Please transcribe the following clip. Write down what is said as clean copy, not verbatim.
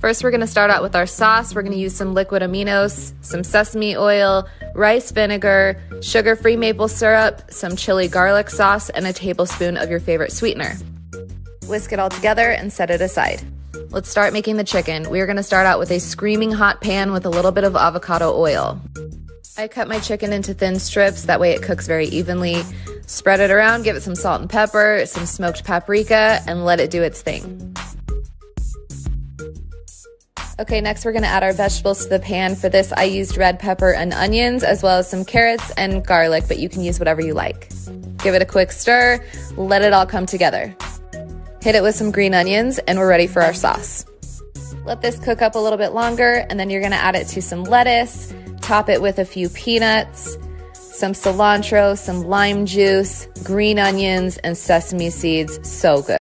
First, we're gonna start out with our sauce. We're gonna use some liquid aminos, some sesame oil, rice vinegar, sugar-free maple syrup, some chili garlic sauce, and a tablespoon of your favorite sweetener. Whisk it all together and set it aside. Let's start making the chicken. We are gonna start out with a screaming hot pan with a little bit of avocado oil. I cut my chicken into thin strips, that way it cooks very evenly. Spread it around, give it some salt and pepper, some smoked paprika, and let it do its thing. Okay, next we're gonna add our vegetables to the pan. For this, I used red pepper and onions, as well as some carrots and garlic, but you can use whatever you like. Give it a quick stir, let it all come together. Hit it with some green onions, and we're ready for our sauce. Let this cook up a little bit longer, and then you're gonna add it to some lettuce, top it with a few peanuts, some cilantro, some lime juice, green onions, and sesame seeds. So good.